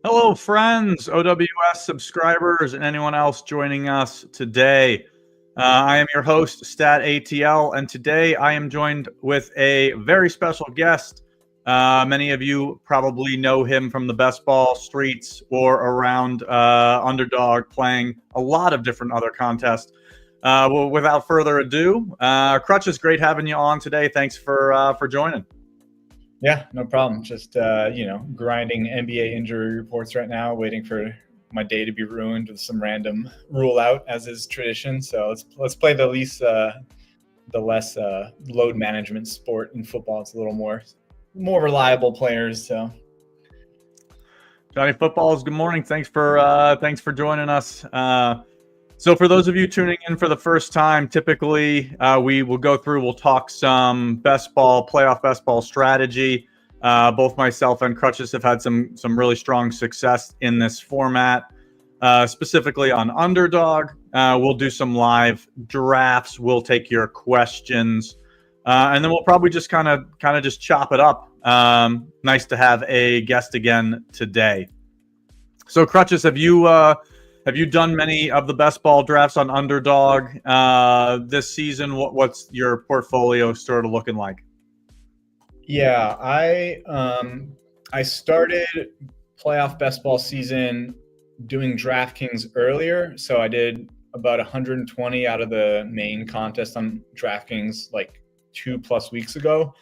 Hello, friends, OWS subscribers, and anyone else joining us today. I am your host, StatATL, and today I am joined with a very special guest. Many of you probably know him from the Bestball streets or around Underdog, playing a lot of different other contests. Well, without further ado, Krutches, great having you on today. Thanks for joining. Yeah, no problem. Just grinding NBA injury reports right now, waiting for my day to be ruined with some random rule out, as is tradition. So let's play the less load management sport in football. It's a little more reliable players. So Johnny Footballs, good morning. Thanks for joining us. So for those of you tuning in for the first time, typically we'll talk some playoff best ball strategy. Both myself and Krutches have had some really strong success in this format, specifically on Underdog. We'll do some live drafts. We'll take your questions, and then we'll probably just kind of just chop it up. Nice to have a guest again today. So Krutches, have you done many of the best ball drafts on Underdog this season? What's your portfolio sort of looking like? Yeah, I started playoff best ball season doing DraftKings earlier. So I did about 120 out of the main contest on DraftKings like 2+ weeks ago.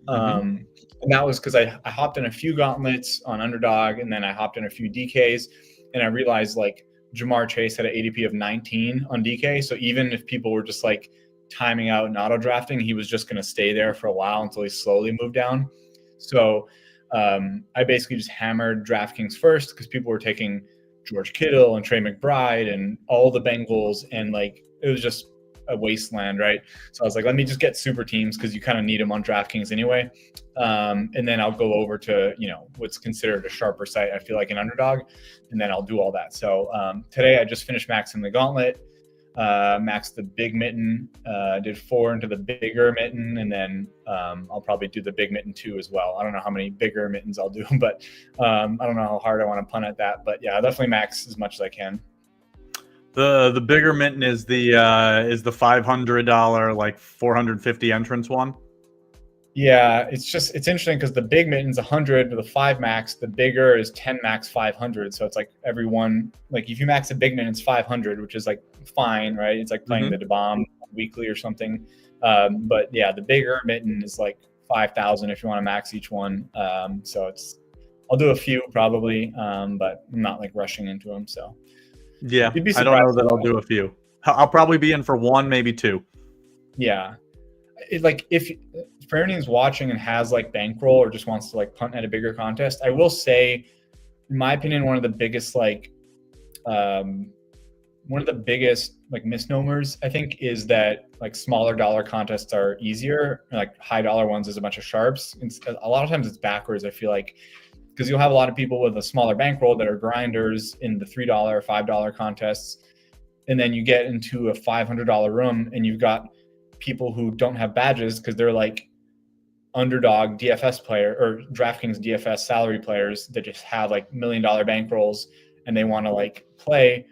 And that was because I hopped in a few gauntlets on Underdog, and then I hopped in a few DKs, and I realized like Jamar Chase had an ADP of 19 on DK. So even if people were just like timing out and auto drafting, he was just going to stay there for a while until he slowly moved down. So I basically just hammered DraftKings first because people were taking George Kittle and Trey McBride and all the Bengals, and like it was just a wasteland, right? So I was like, let me just get super teams because you kind of need them on DraftKings anyway. And then I'll go over to, what's considered a sharper site, I feel like, an Underdog, and then I'll do all that. So today I just finished maxing the gauntlet, maxed the big mitten, did 4 into the bigger mitten, and then I'll probably do the big mitten 2 as well. I don't know how many bigger mittens I'll do, but I don't know how hard I want to punt at that. But yeah, I'll definitely max as much as I can. The bigger mitten is the $500 like 450 entrance one. Yeah, it's interesting because the big mitten's 100 with a 5 max. The bigger is 10 max 500. So it's like everyone, like if you max a big mitten, it's 500, which is like fine, right? It's like playing the DeBomb weekly or something. But yeah, the bigger mitten is like 5,000 if you want to max each one. So I'll do a few probably, but I'm not like rushing into them. So yeah, I don't know that I'll do a few. I'll probably be in for 1, maybe 2. Yeah. Like if for anyone who's watching and has like bankroll or just wants to like punt at a bigger contest, I will say, in my opinion, one of the biggest misnomers I think is that like smaller dollar contests are easier, like high dollar ones is a bunch of sharps. A lot of times it's backwards, I feel like, because you'll have a lot of people with a smaller bankroll that are grinders in the $3, $5 contests, and then you get into a $500 room and you've got people who don't have badges because they're like Underdog DFS player or DraftKings DFS salary players that just have like $1 million bankrolls and they want to like play.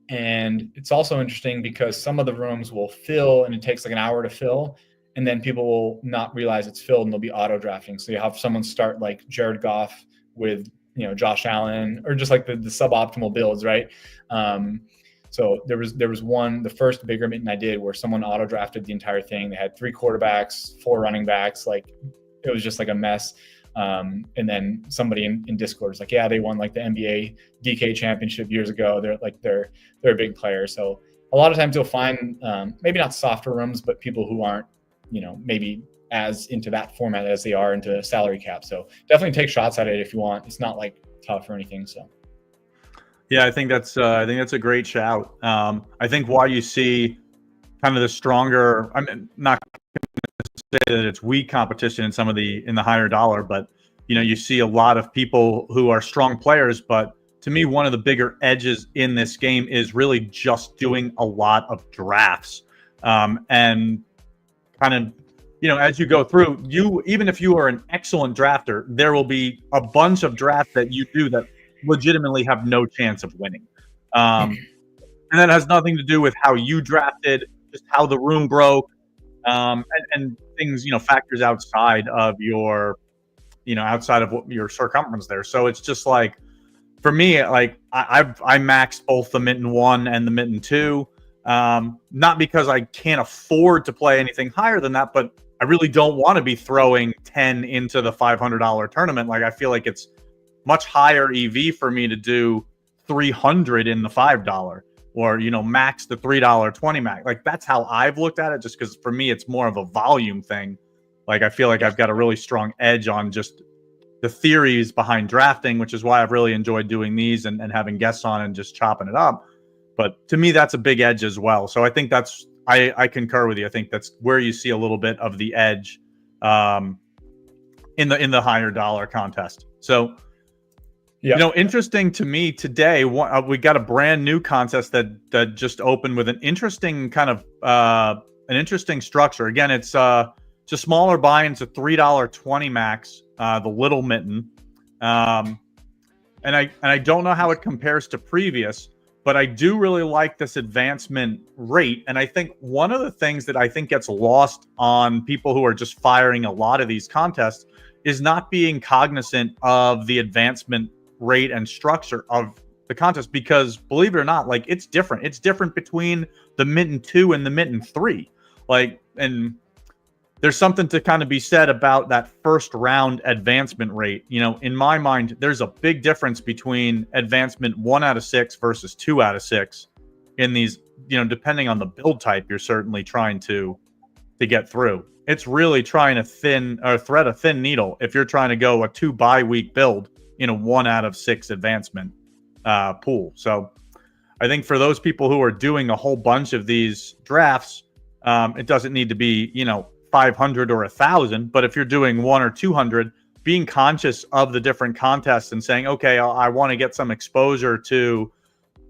And it's also interesting because some of the rooms will fill and it takes like an hour to fill, and then people will not realize it's filled and they'll be auto drafting. So you have someone start like Jared Goff with Josh Allen, or just like the suboptimal builds, right? So there was one, the first bigger mitten I did, where someone auto drafted the entire thing. They had 3 quarterbacks, 4 running backs. Like it was just like a mess. And then somebody in Discord was like, yeah, they won like the NBA DK championship years ago. They're a big player. So a lot of times you'll find maybe not softer rooms, but people who aren't, maybe as into that format as they are into salary cap. So definitely take shots at it if you want. It's not like tough or anything. So. Yeah, I think that's a great shout. I think why you see kind of the stronger, I'm not going to say that it's weak competition in the higher dollar, but you see a lot of people who are strong players. But to me, one of the bigger edges in this game is really just doing a lot of drafts, and kind of as you go through, even if you are an excellent drafter, there will be a bunch of drafts that you do that legitimately have no chance of winning. And that has nothing to do with how you drafted, just how the room broke, and things, factors outside of your, outside of what your circumference there. So it's just like, for me, like I maxed both the Mitten 1 and the Mitten 2. Not because I can't afford to play anything higher than that, but I really don't want to be throwing 10 into the $500 tournament. Like, I feel like it's much higher EV for me to do 300 in the $5, or, max the $3.20 max. Like, that's how I've looked at it, just because for me, it's more of a volume thing. Like, I feel like I've got a really strong edge on just the theories behind drafting, which is why I've really enjoyed doing these and having guests on and just chopping it up. But to me, that's a big edge as well. So I think I concur with you. I think that's where you see a little bit of the edge in the higher dollar contest. So, interesting to me today, we got a brand new contest that just opened with an interesting kind of an interesting structure. Again, it's just smaller buy-ins, a $3.20 max, the Little Mitten, and I don't know how it compares to previous, but I do really like this advancement rate. And I think one of the things that I think gets lost on people who are just firing a lot of these contests is not being cognizant of the advancement rate and structure of the contest, because believe it or not, like, it's different. It's different between the Mitten 2 and the Mitten 3. Like, and there's something to kind of be said about that first round advancement rate. In my mind, there's a big difference between advancement 1 out of 6 versus 2 out of 6 in these, depending on the build type you're certainly trying to get through. It's really trying to thread a thin needle if you're trying to go a 2 bye week build in a 1 out of 6 advancement pool. So I think for those people who are doing a whole bunch of these drafts, it doesn't need to be, 500 or 1,000, but if you're doing 1 or 200, being conscious of the different contests and saying, okay, I want to get some exposure to,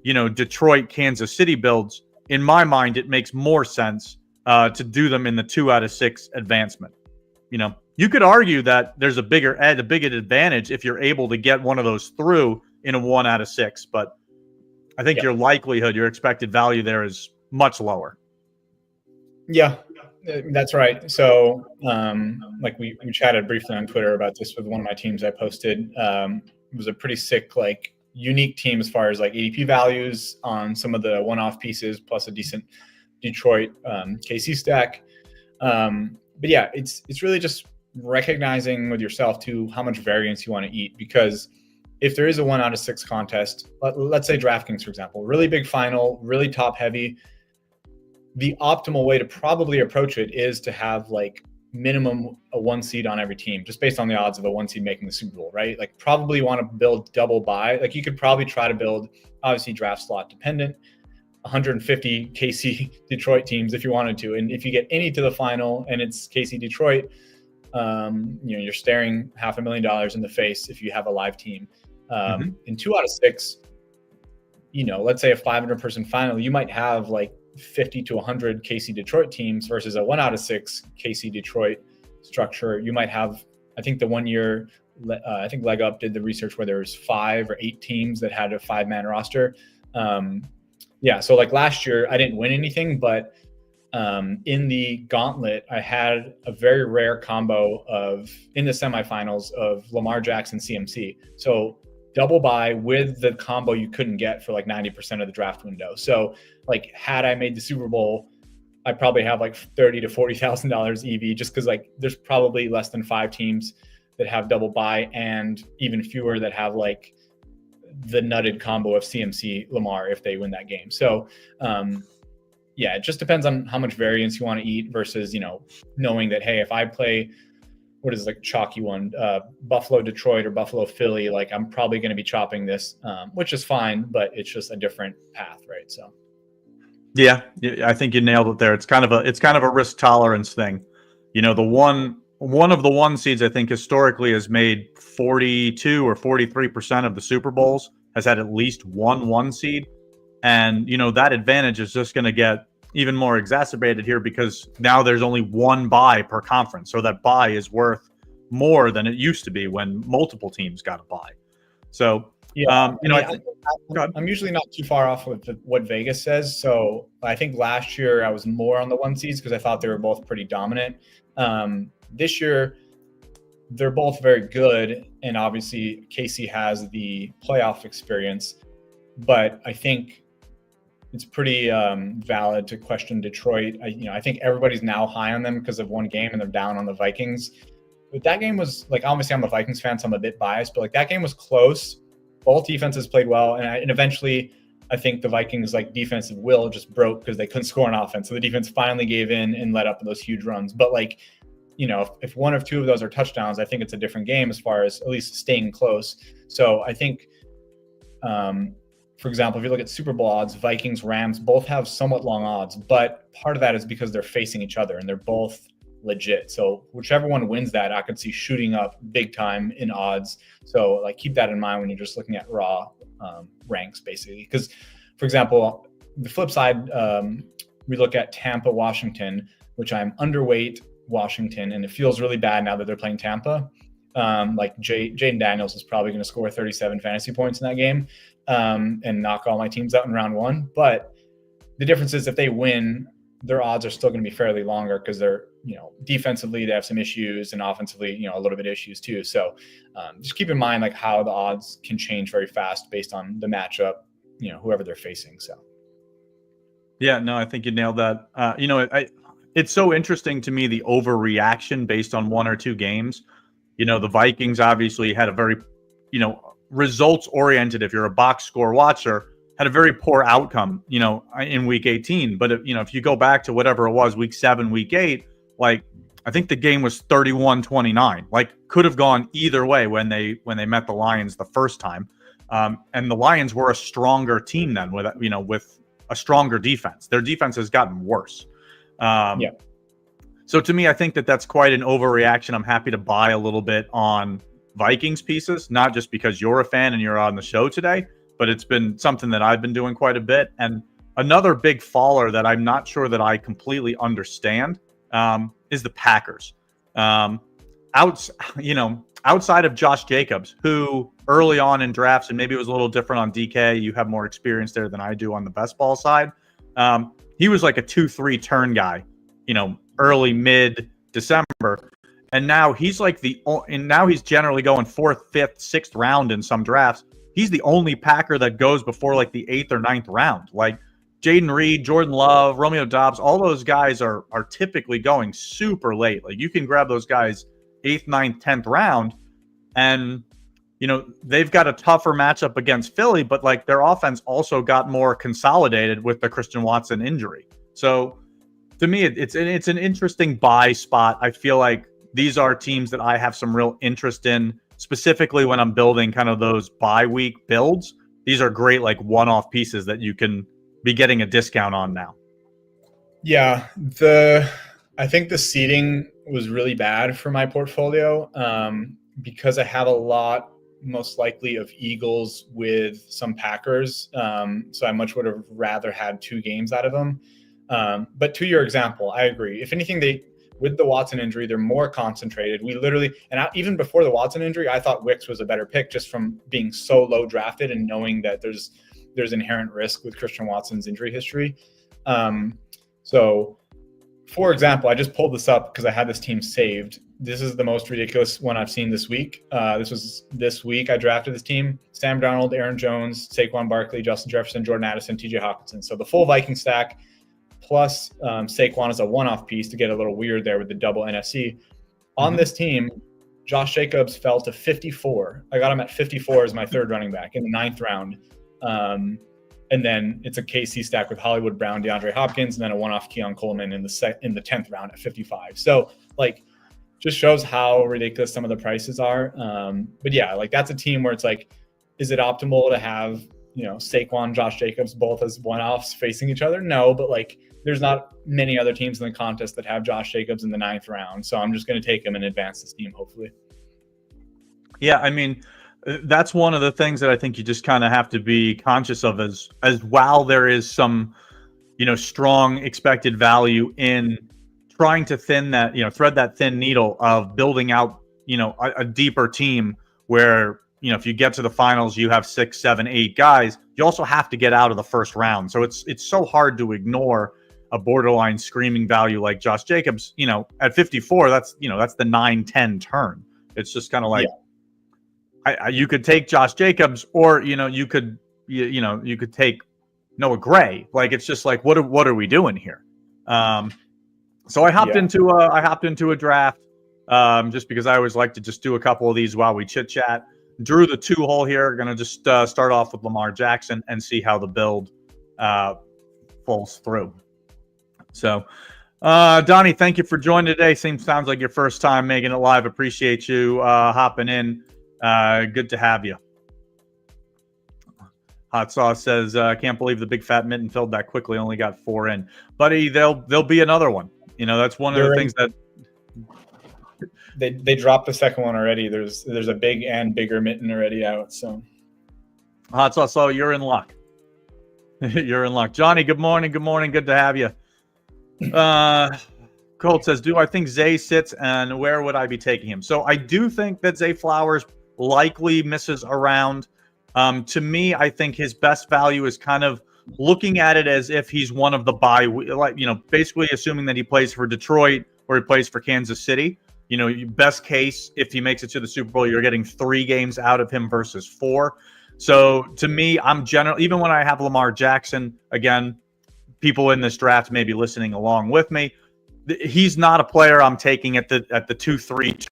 Detroit, Kansas City builds. In my mind, it makes more sense to do them in the 2 out of 6 advancement. You could argue that there's a big advantage if you're able to get one of those through in a 1 out of 6, but I think your likelihood, your expected value there is much lower. Yeah, that's right. So, like we chatted briefly on Twitter about this with one of my teams I posted. It was a pretty sick, unique team as far as ADP values on some of the one-off pieces, plus a decent Detroit KC stack. But yeah, it's really just recognizing with yourself too how much variance you want to eat, because if there is a 1 out of 6 contest, let's say DraftKings, for example, really big final, really top heavy, the optimal way to probably approach it is to have minimum a 1 seed on every team, just based on the odds of a 1 seed making the Super Bowl, right? Probably want to build double buy. You could probably try to build, obviously draft slot dependent, 150 KC Detroit teams if you wanted to. And if you get any to the final and it's KC Detroit, you're staring $500,000 in the face if you have a live team. In 2 out of 6, let's say a 500 person final, you might have 50 to 100 KC Detroit teams versus a 1 out of 6 KC Detroit structure. You might have, I think the 1 year, I think Leg Up did the research where there was 5 or 8 teams that had a 5-man roster. So last year I didn't win anything, but in the gauntlet, I had a very rare combo in the semifinals of Lamar Jackson CMC. So double buy with the combo you couldn't get for 90% of the draft window. So had I made the Super Bowl, I probably have $30,000 to $40,000 EV, just because there's probably less than 5 teams that have double buy, and even fewer that have the nutted combo of CMC Lamar if they win that game. So it just depends on how much variance you want to eat versus, knowing that, hey, if I play, what is chalky one, Buffalo Detroit or Buffalo Philly, I'm probably going to be chopping this, which is fine, but it's just a different path, right? So. Yeah, I think you nailed it there. It's kind of a risk tolerance thing. One of the 1 seeds, I think historically has made 42 or 43% of the Super Bowls, has had at least 1 seed. And, that advantage is just going to get even more exacerbated here, because now there's only 1 bye per conference. So that bye is worth more than it used to be when multiple teams got a bye. So Yeah, You know, I think. Go ahead. I'm usually not too far off with what Vegas says. So I think last year I was more on the one seeds because I thought they were both pretty dominant. This year they're both very good, and obviously Casey has the playoff experience. But I think it's pretty valid to question Detroit. I think everybody's now high on them because of one game, and they're down on the Vikings. But that game was like, obviously I'm a Vikings fan, so I'm a bit biased, but like that game was close. Both defenses played well, and eventually I think the Vikings like defensive will just broke because they couldn't score on offense. So the defense finally gave in and let up those huge runs. But like, if one of two of those are touchdowns, I think it's a different game as far as at least staying close. So I think, for example, if you look at Super Bowl odds, Vikings, Rams both have somewhat long odds, but part of that is because they're facing each other and they're both legit. So whichever one wins that, I could see shooting up big time in odds. So like keep that in mind when you're just looking at raw ranks, basically. Because, for example, the flip side, we look at Tampa, Washington, which I'm underweight Washington, and it feels really bad now that they're playing Tampa. Like Jaden Daniels is probably going to score 37 fantasy points in that game and knock all my teams out in round one. But the difference is if they win, their odds are still going to be fairly longer because they're, defensively they have some issues and offensively, a little bit of issues too. So just keep in mind like how the odds can change very fast based on the matchup, whoever they're facing. So. Yeah, no, I think you nailed that. It's so interesting to me, the overreaction based on one or two games. The Vikings obviously had a very, results oriented. If you're a box score watcher, had a very poor outcome, in week 18. But if you go back to whatever it was, week 7, week 8, like I think the game was 31-29. Like could have gone either way when they met the Lions the first time. And the Lions were a stronger team then with a stronger defense. Their defense has gotten worse. Yeah. So to me, I think that's quite an overreaction. I'm happy to buy a little bit on Vikings pieces, not just because you're a fan and you're on the show today, but it's been something that I've been doing quite a bit. And another big faller that I'm not sure that I completely understand is the Packers. Outside of Josh Jacobs, who early on in drafts, and maybe it was a little different on DK, you have more experience there than I do on the Bestball side. He was like a 2-3 turn guy, early mid December, and now he's he's generally going 4th, 5th, 6th round in some drafts. He's the only Packer that goes before like the 8th or 9th round. Like Jaden Reed, Jordan Love, Romeo Doubs, all those guys are typically going super late. Like you can grab those guys 8th, 9th, 10th round, and they've got a tougher matchup against Philly, but like their offense also got more consolidated with the Christian Watson injury. So to me, it's an interesting buy spot. I feel like these are teams that I have some real interest in, specifically when I'm building kind of those bye week builds. These are great like one-off pieces that you can be getting a discount on now. Yeah, I think the seeding was really bad for my portfolio because I have a lot, most likely, of Eagles with some Packers. So I much would have rather had 2 games out of them. But to your example, I agree. If anything, with the Watson injury, they're more concentrated. We literally, even before the Watson injury, I thought Wicks was a better pick just from being so low drafted and knowing that there's inherent risk with Christian Watson's injury history. So, for example, I just pulled this up because I had this team saved. This is the most ridiculous one I've seen this week. This week I drafted this team: Sam Darnold, Aaron Jones, Saquon Barkley, Justin Jefferson, Jordan Addison, TJ Hawkinson. So the full Viking stack plus Saquon is a one-off piece to get a little weird there with the double NFC. On this team, Josh Jacobs fell to 54. I got him at 54 as my 3rd running back in the 9th round. And then it's a KC stack with Hollywood Brown, DeAndre Hopkins, and then a one-off Keon Coleman in the 10th round at 55. So like, just shows how ridiculous some of the prices are. But yeah, like that's a team where it's like, is it optimal to have, Saquon, Josh Jacobs, both as one-offs facing each other? No, but like there's not many other teams in the contest that have Josh Jacobs in the 9th round. So I'm just going to take him and advance this team, hopefully. Yeah, I mean, that's one of the things that I think you just kind of have to be conscious of as while there is some, strong expected value in trying to thread that thin needle of building out, a deeper team where, if you get to the finals, you have 6, 7, 8 guys. You also have to get out of the first round. So it's so hard to ignore a borderline screaming value like Josh Jacobs. At 54, that's the 9-10 turn. It's just kind of like, you could take Josh Jacobs, or you could take Noah Gray. Like, it's just like, what are we doing here? So I hopped into a draft just because I always like to just do a couple of these while we chit chat. Drew the 2-hole here. Going to just start off with Lamar Jackson and see how the build falls through. So, Donnie, thank you for joining today. Sounds like your first time making it live. Appreciate you hopping in. Good to have you. Hot Sauce says, can't believe the big fat mitten filled that quickly. Only got 4 in. Buddy, there'll be another one. That's one of the things that they dropped the second one already. There's a big and bigger mitten already out. So Hot Sauce, so you're in luck. You're in luck. Johnny, good morning. Good morning. Good to have you. Colt says, do I think Zay sits, and where would I be taking him? So I do think that Zay Flowers likely misses around. To me, I think his best value is kind of looking at it as if he's one of the basically assuming that he plays for Detroit or he plays for Kansas City. Best case, if he makes it to the Super Bowl, you're getting 3 games out of him versus 4. So to me, I'm even when I have Lamar Jackson, again, people in this draft may be listening along with me. He's not a player I'm taking at the 2-3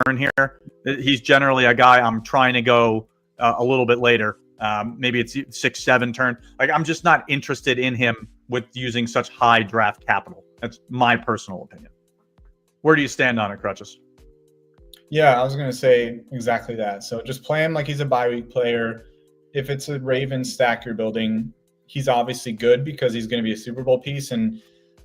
turn here. He's generally a guy I'm trying to go a little bit later. Maybe it's 6-7 turn. Like, I'm just not interested in him with using such high draft capital. That's my personal opinion. Where do you stand on it, Krutches? Yeah, I was going to say exactly that. So just play him like he's a bye week player. If it's a Ravens stack you're building, he's obviously good because he's going to be a Super Bowl piece.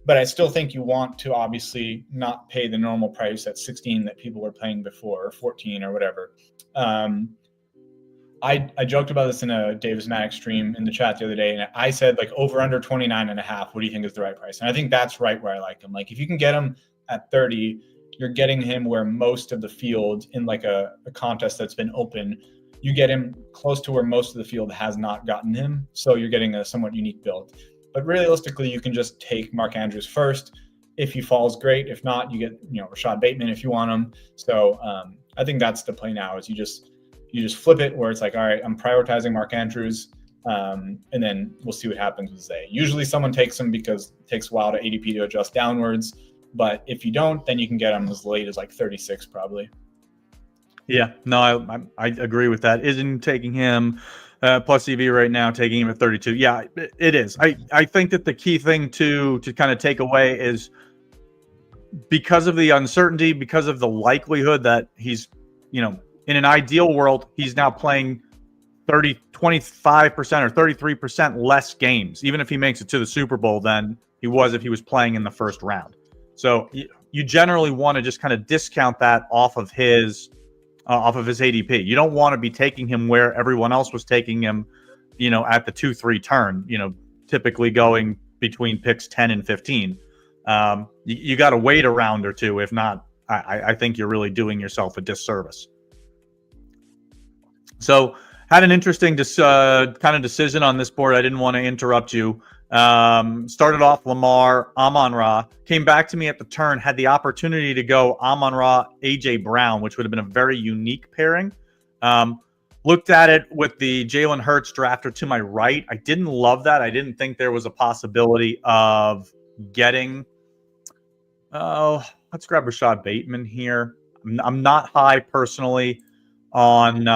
But I still think you want to obviously not pay the normal price at 16 that people were paying before, or 14 or whatever. I joked about this in a Davis Maddox stream in the chat the other day, and I said, like, over under 29.5, what do you think is the right price? And I think that's right where I like him. Like, if you can get him at 30, you're getting him where most of the field in like a contest that's been open, you get him close to where most of the field has not gotten him. So you're getting a somewhat unique build. But realistically, you can just take Mark Andrews first. If he falls, great. If not, you get Rashad Bateman if you want him. So I think that's the play now, is you just flip it where it's like, all right, I'm prioritizing Mark Andrews, and then we'll see what happens with Zay. Usually someone takes him because it takes a while to ADP to adjust downwards. But if you don't, then you can get him as late as like 36 probably. Yeah, no, I agree with that. Isn't taking him plus EV right now, taking him at 32. Yeah, it is. I think that the key thing to kind of take away is, because of the uncertainty, because of the likelihood that he's, in an ideal world, he's now playing 25% or 33% less games, even if he makes it to the Super Bowl, than he was if he was playing in the first round. So you generally want to just kind of discount that off of his ADP. You don't want to be taking him where everyone else was taking him, at the 2-3 turn, typically going between picks 10 and 15. You got to wait a round or two. If not, I think you're really doing yourself a disservice. So had an interesting kind of decision on this board. I didn't want to interrupt you. Started off Lamar, Amon-Ra, came back to me at the turn, had the opportunity to go Amon-Ra, AJ Brown, which would have been a very unique pairing. Looked at it with the Jalen Hurts drafter to my right. I didn't love that. I didn't think there was a possibility of getting, let's grab Rashad Bateman here. I'm not high personally on,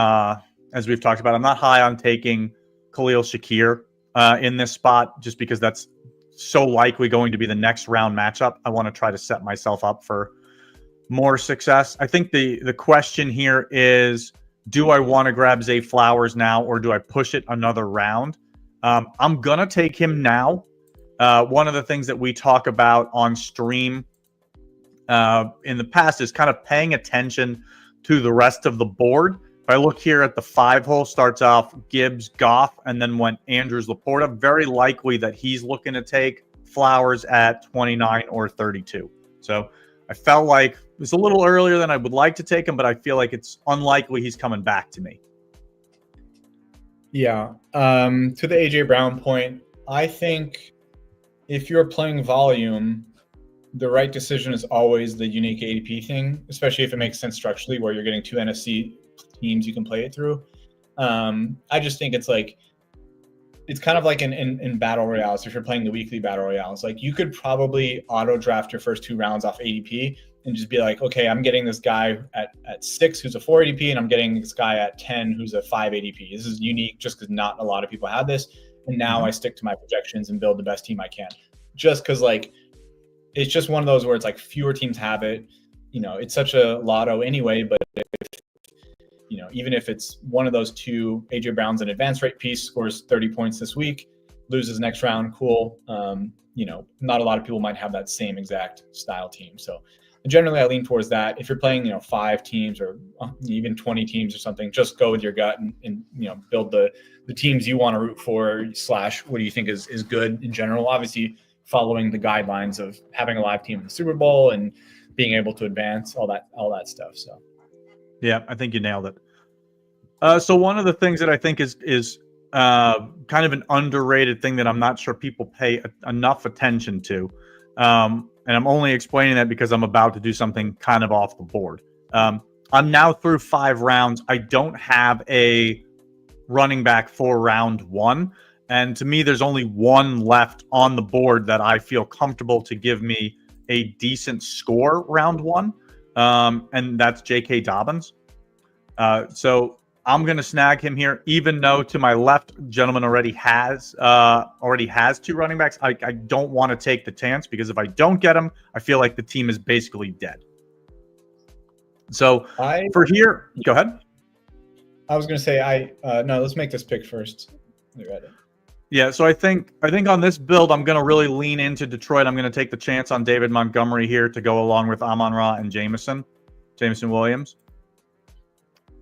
as we've talked about, I'm not high on taking Khalil Shakir in this spot, just because that's so likely going to be the next round matchup. I want to try to set myself up for more success. I think the question here is, do I want to grab Zay Flowers now, or do I push it another round? I'm going to take him now. One of the things that we talk about on stream in the past is kind of paying attention to the rest of the board. If I look here at the 5-hole, starts off Gibbs, Goff, and then went Andrews, Laporta. Very likely that he's looking to take Flowers at 29 or 32. So I felt like it was a little earlier than I would like to take him, but I feel like it's unlikely he's coming back to me. Yeah. To the AJ Brown point, I think if you're playing volume, the right decision is always the unique ADP thing, especially if it makes sense structurally, where you're getting two NFC teams you can play it through. I just think it's kind of like in battle royales. If you're playing the weekly battle royales, like you could probably auto draft your first 2 rounds off ADP and just be like, okay, I'm getting this guy at 6 who's a 4 ADP, and I'm getting this guy at 10 who's a 5 ADP. This is unique just because not a lot of people have this. And now I stick to my projections and build the best team I can. Just because like it's just one of those where it's like fewer teams have it. It's such a lotto anyway, but even if it's one of those two, AJ Brown's an advance rate piece, scores 30 points this week, loses next round, cool. Not a lot of people might have that same exact style team. So generally I lean towards that. If you're playing, 5 teams or even 20 teams or something, just go with your gut and build the teams you want to root for / what do you think is good in general. Obviously following the guidelines of having a live team in the Super Bowl and being able to advance, all that stuff. So yeah, I think you nailed it. So one of the things that I think is kind of an underrated thing that I'm not sure people pay enough attention to, and I'm only explaining that because I'm about to do something kind of off the board. I'm now through 5 rounds. I don't have a running back for round 1, and to me, there's only one left on the board that I feel comfortable to give me a decent score round 1, and that's J.K. Dobbins. So I'm going to snag him here, even though to my left gentleman already has 2 running backs. I don't want to take the chance because if I don't get him, I feel like the team is basically dead. So for here, go ahead. I was going to say, no, let's make this pick first. Yeah, so I think on this build, I'm going to really lean into Detroit. I'm going to take the chance on David Montgomery here to go along with Amon-Ra and Jameson Williams.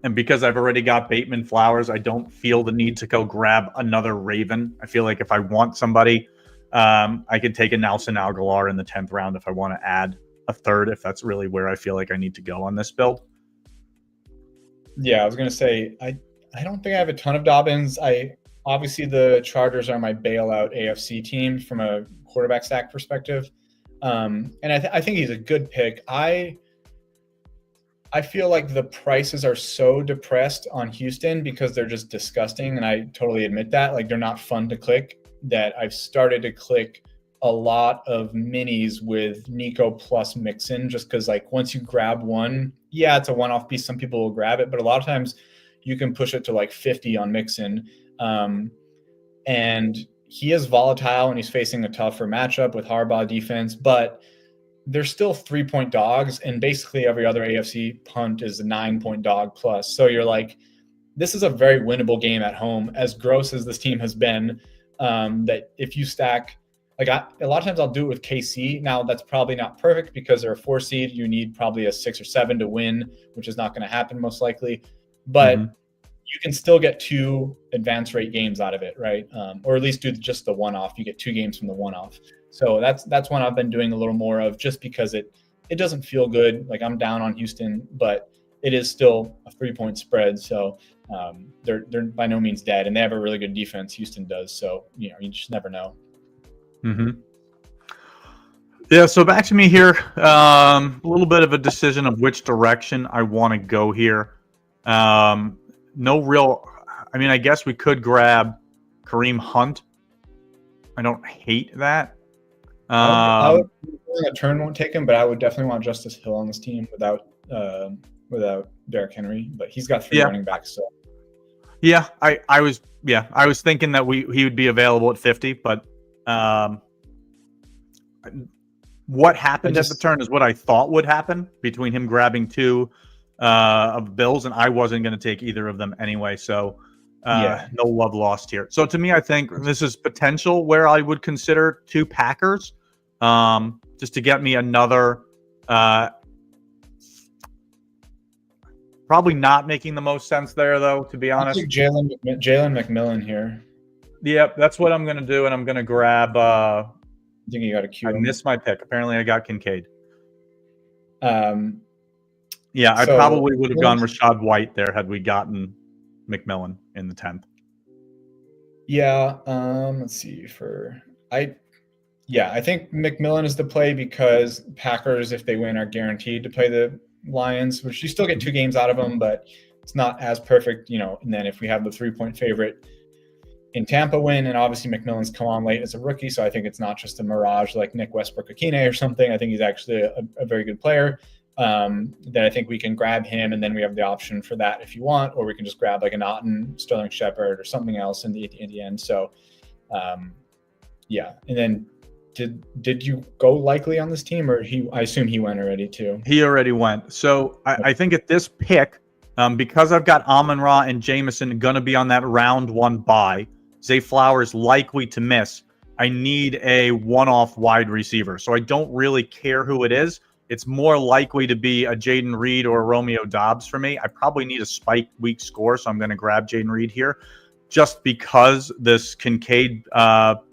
And because I've already got Bateman Flowers, I don't feel the need to go grab another Raven. I feel like if I want somebody, I could take a Nelson Aguilar in the 10th round if I want to add a third, if that's really where I feel like I need to go on this build. Yeah, I was going to say, I don't think I have a ton of Dobbins. Obviously, the Chargers are my bailout AFC team from a quarterback stack perspective. And I think he's a good pick. I feel like the prices are so depressed on Houston because they're just disgusting. And I totally admit that. Like, they're not fun to click, that I've started to click a lot of minis with Nico plus Mixon, just because like once you grab one, yeah, it's a one-off piece. Some people will grab it, but a lot of times you can push it to like 50 on Mixon. And he is volatile and he's facing a tougher matchup with Harbaugh defense, but they're still 3-point dogs, and basically every other AFC punt is a 9-point dog plus. So you're like, this is a very winnable game at home, as gross as this team has been. That if you stack, like a lot of times I'll do it with KC. Now that's probably not perfect because they're a 4 seed. You need probably a 6 or 7 to win, which is not going to happen most likely. But you can still get 2 advance rate games out of it, right? Or at least do just the one-off. You get 2 games from the one-off. So that's one I've been doing a little more of, just because it doesn't feel good. Like, I'm down on Houston, but it is still a 3-point spread. So they're by no means dead, and they have a really good defense. Houston does. So, you just never know. Yeah, so back to me here. A little bit of a decision of which direction I want to go here. No real, I guess we could grab Kareem Hunt. I don't hate that. I would a turn won't take him, but I would definitely want Justice Hill on this team without Derrick Henry. But he's got 3 running backs. So yeah, I was thinking that he would be available at 50, but what happened at the turn is what I thought would happen between him grabbing 2 of Bills, and I wasn't going to take either of them anyway. So no love lost here. So to me, I think this is potential where I would consider 2 Packers, just to get me another. Probably not making the most sense there, though, to be honest. I think Jalen McMillan here. Yep, that's what I'm going to do, and I'm going to grab. I think you got a Q. I missed my pick. Apparently, I got Kincaid. I probably would have gone Rashad White there had we gotten McMillan in the 10th. Yeah. Let's see. I think McMillan is the play because Packers, if they win, are guaranteed to play the Lions, which you still get 2 games out of them, but it's not as perfect, And then if we have the 3-point favorite in Tampa win, and obviously McMillan's come on late as a rookie, so I think it's not just a mirage like Nick Westbrook-Akine or something. I think he's actually a very good player. Then I think we can grab him, and then we have the option for that if you want, or we can just grab like a Naughton, Sterling Shepard, or something else in the end. So, yeah. And then did you go likely on this team, or I assume he went already too? He already went. So I think at this pick, because I've got Amon-Ra and Jameson going to be on that round 1 bye, Zay Flowers likely to miss, I need a one-off wide receiver. So I don't really care who it is. It's more likely to be a Jaden Reed or a Romeo Dobbs for me. I probably need a spike week score, so I'm going to grab Jaden Reed here just because this Kincaid not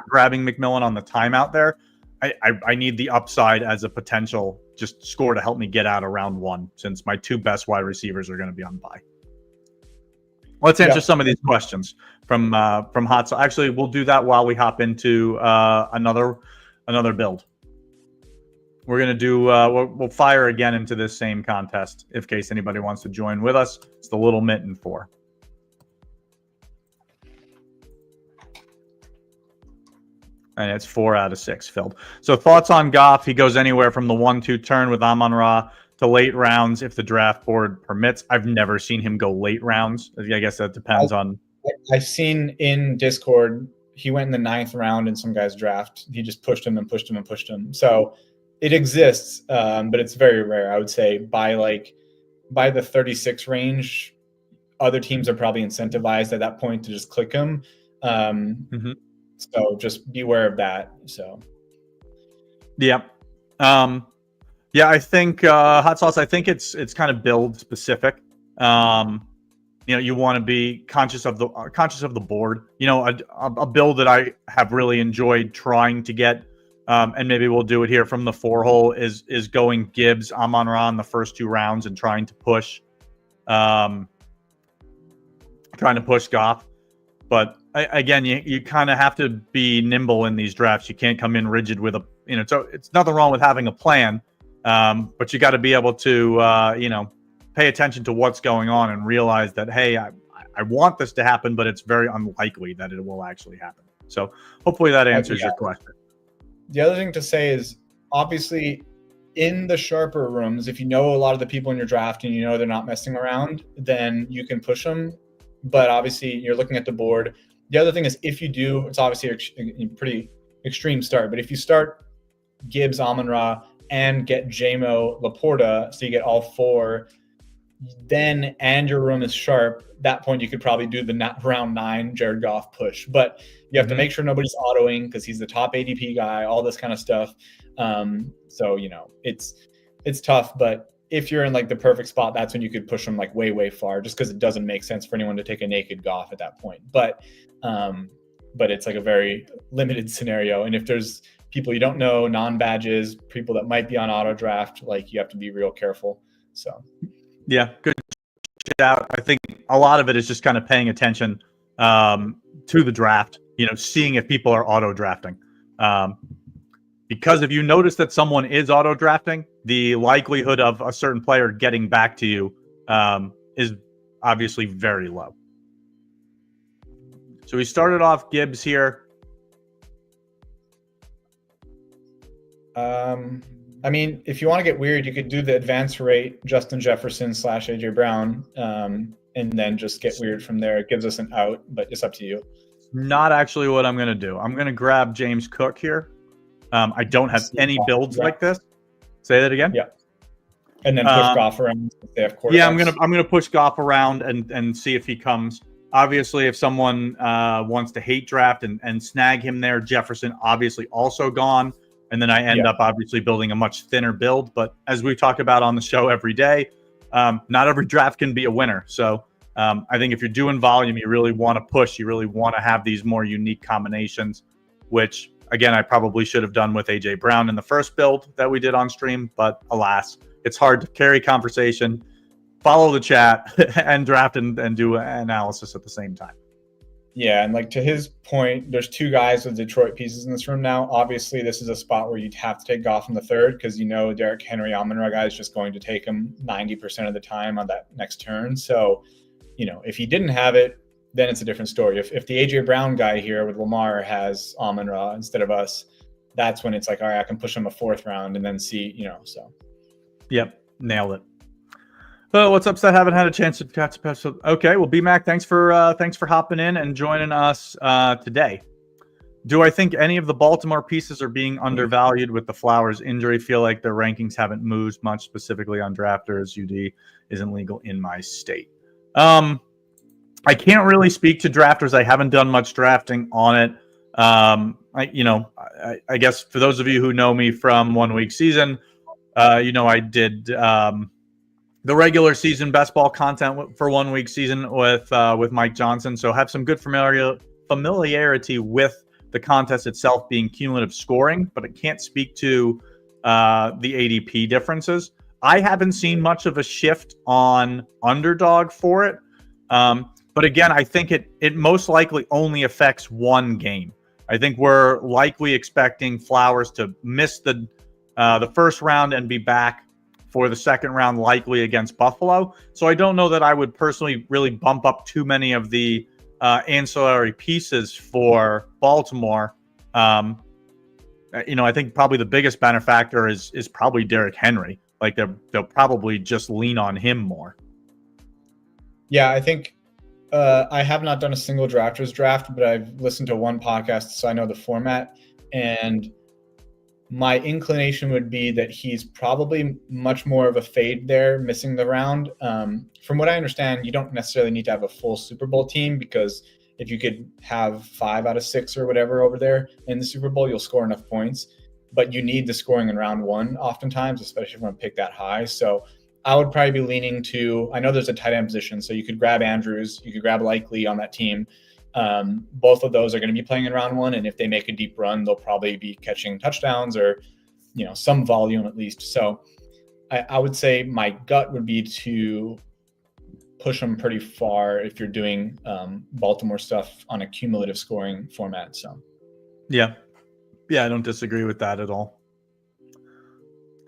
grabbing McMillan on the timeout there. I need the upside as a potential just score to help me get out of round 1 since my 2 best wide receivers are going to be on bye. Let's answer some of these questions from Hot. So actually, we'll do that while we hop into another build. We're gonna do. We'll fire again into this same contest in case anybody wants to join with us. It's the Little Mitten 4. And it's 4 out of 6 filled. So thoughts on Goff? He goes anywhere from the 1-2 turn with Amon-Ra to late rounds if the draft board permits. I've never seen him go late rounds. I guess that depends on. I've seen in Discord he went in the 9th round in some guy's draft. He just pushed him and pushed him and pushed him. So it exists, but it's very rare. I would say by the 36 range, other teams are probably incentivized at that point to just click him. So just beware of that. So, yeah. I think Hot Sauce. I think it's kind of build specific. You want to be conscious of the board. A build that I have really enjoyed trying to get, and maybe we'll do it here from the 4 hole is going Gibbs, Amon-Ra in the first 2 rounds and trying to push Goff. But again, you kind of have to be nimble in these drafts. You can't come in rigid with so it's nothing wrong with having a plan, but you got to be able to, pay attention to what's going on and realize that, hey, I want this to happen, but it's very unlikely that it will actually happen. So hopefully that answers your question. The other thing to say is, obviously, in the sharper rooms, if you know a lot of the people in your draft and they're not messing around, then you can push them. But obviously, you're looking at the board. The other thing is, if you do, it's obviously a pretty extreme start. But if you start Gibbs, Amon-Ra, and get JMO, Laporta, so you get all 4, and your room is sharp, that point you could probably do the round 9 Jared Goff push. But you have to make sure nobody's autoing because he's the top ADP guy, all this kind of stuff. So it's tough, but if you're in like the perfect spot, that's when you could push them like way, way far, just because it doesn't make sense for anyone to take a naked Goff at that point. But it's like a very limited scenario. And if there's people you don't know, non-badges, people that might be on auto draft, like you have to be real careful. So. Yeah, good shout. I think a lot of it is just kind of paying attention to the draft, seeing if people are auto drafting. Because if you notice that someone is auto drafting, the likelihood of a certain player getting back to you is obviously very low. So we started off Gibbs here. If you want to get weird, you could do the advance rate Justin Jefferson / AJ Brown, and then just get weird from there. It gives us an out, but it's up to you. Not actually what I'm going to do. I'm going to grab James Cook here. I don't have any builds like this. Say that again. Yeah. And then push Goff around. If they have quarterbacks. Yeah, I'm gonna push Goff around and see if he comes. Obviously, if someone wants to hate draft and snag him there, Jefferson obviously also gone. And then I end up obviously building a much thinner build. But as we talk about on the show every day, not every draft can be a winner. So I think if you're doing volume, you really want to push. You really want to have these more unique combinations, which, again, I probably should have done with A.J. Brown in the first build that we did on stream. But alas, it's hard to carry conversation, follow the chat, and draft and do analysis at the same time. Yeah, and like to his point, there's two guys with Detroit pieces in this room now. Obviously, this is a spot where you'd have to take Goff in the third because Derrick Henry Amon-Ra guy is just going to take him 90% of the time on that next turn. So, if he didn't have it, then it's a different story. If the AJ Brown guy here with Lamar has Amon-Ra instead of us, that's when it's like, all right, I can push him a fourth round and then see, so. Yep, nailed it. What's up, Seth? Haven't had a chance to catch episode. Okay, well, BMac, thanks for hopping in and joining us today. Do I think any of the Baltimore pieces are being undervalued with the Flowers injury? Feel like their rankings haven't moved much, specifically on drafters. UD isn't legal in my state. I can't really speak to drafters. I haven't done much drafting on it. I guess for those of you who know me from 1 week season, I did the regular season Bestball content for 1 week season with Mike Johnson. So have some good familiarity with the contest itself being cumulative scoring, but I can't speak to the ADP differences. I haven't seen much of a shift on Underdog for it. But again, I think it most likely only affects one game. I think we're likely expecting Flowers to miss the first round and be back for the second round, likely against Buffalo. So I don't know that I would personally really bump up too many of the ancillary pieces for Baltimore. I think probably the biggest benefactor is probably Derrick Henry. Like they'll probably just lean on him more. Yeah, I think I have not done a single drafters draft, but I've listened to one podcast, so I know the format. And my inclination would be that he's probably much more of a fade there, missing the round. From what I understand, you don't necessarily need to have a full Super Bowl team, because if you could have 5 out of 6 or whatever over there in the Super Bowl, you'll score enough points. But you need the scoring in round 1 oftentimes, especially if you want to pick that high. So I would probably be leaning to, I know there's a tight end position, so you could grab Andrews, you could grab Likely on that team. Both of those are going to be playing in round 1, and if they make a deep run, they'll probably be catching touchdowns or some volume at least. So I would say my gut would be to push them pretty far if you're doing Baltimore stuff on a cumulative scoring format. So yeah, I don't disagree with that at all.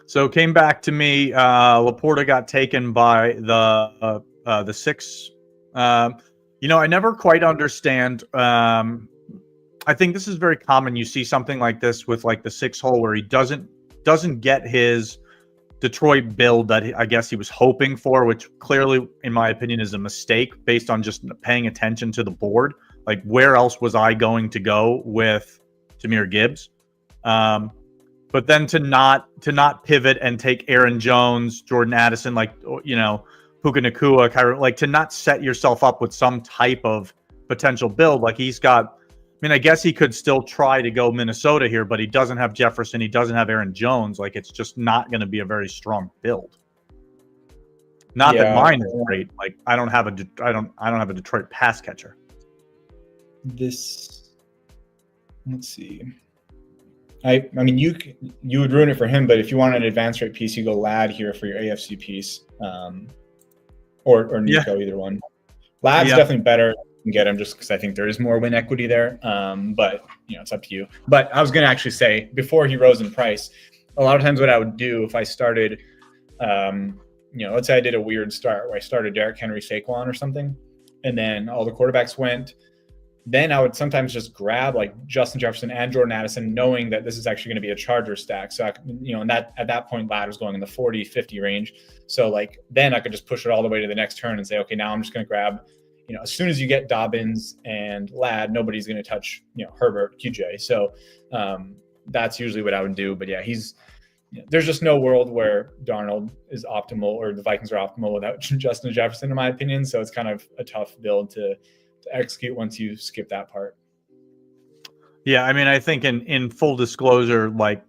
So came back to me. Laporta got taken by the 6. I never quite understand. I think this is very common. You see something like this with like the 6 hole where he doesn't get his Detroit build that I guess he was hoping for, which clearly, in my opinion, is a mistake based on just paying attention to the board. Like, where else was I going to go with Jahmyr Gibbs? But then to not pivot and take Aaron Jones, Jordan Addison, Puka Nacua, Kyron, like to not set yourself up with some type of potential build. Like he's got, I guess he could still try to go Minnesota here, but he doesn't have Jefferson. He doesn't have Aaron Jones. Like it's just not going to be a very strong build. Not that mine is great. Like I don't have a Detroit pass catcher. Let's see. I mean, you would ruin it for him, but if you want an advanced rate piece, you go Ladd here for your AFC piece, or Nico, either one. Ladd's definitely better. You can get him just because I think there is more win equity there. But it's up to you. But I was going to actually say, before he rose in price, a lot of times what I would do if I started, let's say I did a weird start where I started Derrick Henry, Saquon or something, and then all the quarterbacks went. Then I would sometimes just grab like Justin Jefferson and Jordan Addison, knowing that this is actually going to be a Charger stack. So, and that at that point, Ladd was going in the 40, 50 range. So like, then I could just push it all the way to the next turn and say, okay, now I'm just going to grab, as soon as you get Dobbins and Ladd, nobody's going to touch, Herbert, QJ. So that's usually what I would do. But yeah, there's just no world where Darnold is optimal or the Vikings are optimal without Justin Jefferson, in my opinion. So it's kind of a tough build to execute once you skip that part. Yeah, I think in full disclosure, like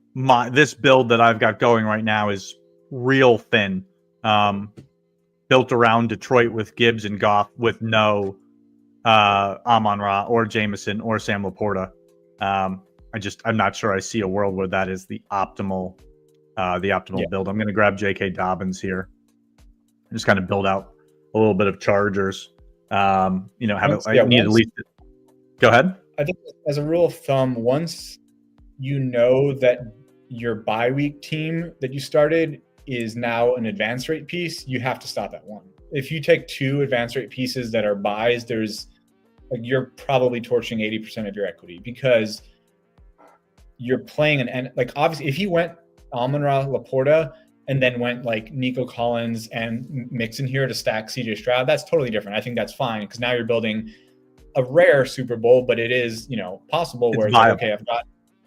this build that I've got going right now is real thin, built around Detroit with Gibbs and Goff with no Amon-Ra or Jameson or Sam Laporta. I'm not sure I see a world where that is the optimal build. I'm going to grab J.K. Dobbins here, just kind of build out a little bit of Chargers. Need at least Go ahead. I think as a rule of thumb, once you know that your bye week team that you started is now an advance rate piece, you have to stop at 1. If you take 2 advance rate pieces that are buys, you're probably torching 80% of your equity, because you're playing obviously if you went Amon-Ra, Laporta, and then went like Nico Collins and Mixon here to stack CJ Stroud, that's totally different. I think that's fine, because now you're building a rare Super Bowl, but it is, possible where it's like, okay,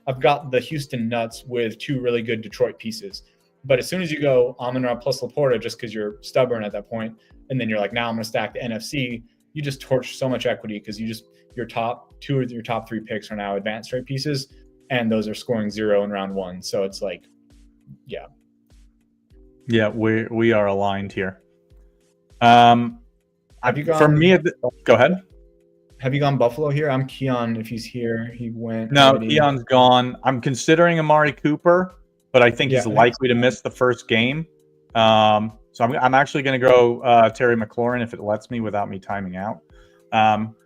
I've got the Houston Nuts with 2 really good Detroit pieces. But as soon as you go Amon-Ra plus Laporta, just because you're stubborn at that point, and then you're like, now I'm going to stack the NFC, you just torch so much equity, because your top 2 or your top 3 picks are now advanced rate pieces, and those are scoring 0 in round 1. So it's like, yeah. Yeah, we are aligned here. Have you gone? For me, go ahead. Have you gone Buffalo here? I'm Keon. If he's here, he went. No, already. Keon's gone. I'm considering Amari Cooper, but I think he's likely to miss the first game. So I'm actually going to go Terry McLaurin if it lets me without me timing out.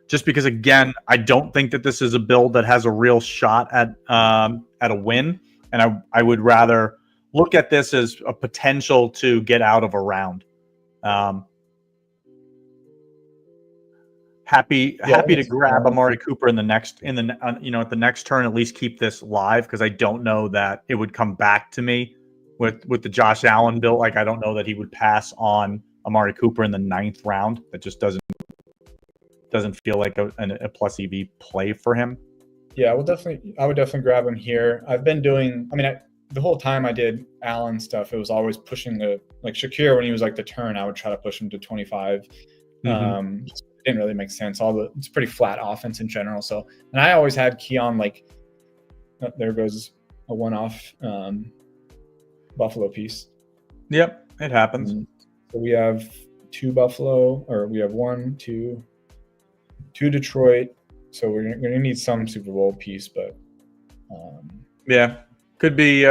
Just because, again, I don't think that this is a build that has a real shot at a win, and I would rather look at this as a potential to get out of a round. Happy to grab Amari Cooper at the next turn, at least keep this live, because I don't know that it would come back to me with the Josh Allen build. Like, I don't know that he would pass on Amari Cooper in the 9th round. That just doesn't feel like a plus EV play for him. Yeah, I would definitely grab him here. I've been doing, the whole time I did Allen stuff, it was always pushing like Shakir, when he was like the turn, I would try to push him to 25. Mm-hmm. Didn't really make sense. It's pretty flat offense in general. So, and I always had Keon there goes a one-off Buffalo piece. Yep, it happens. So we have 2 Buffalo, or we have 1, 2 Detroit. So we're gonna need some Super Bowl piece, but yeah, could be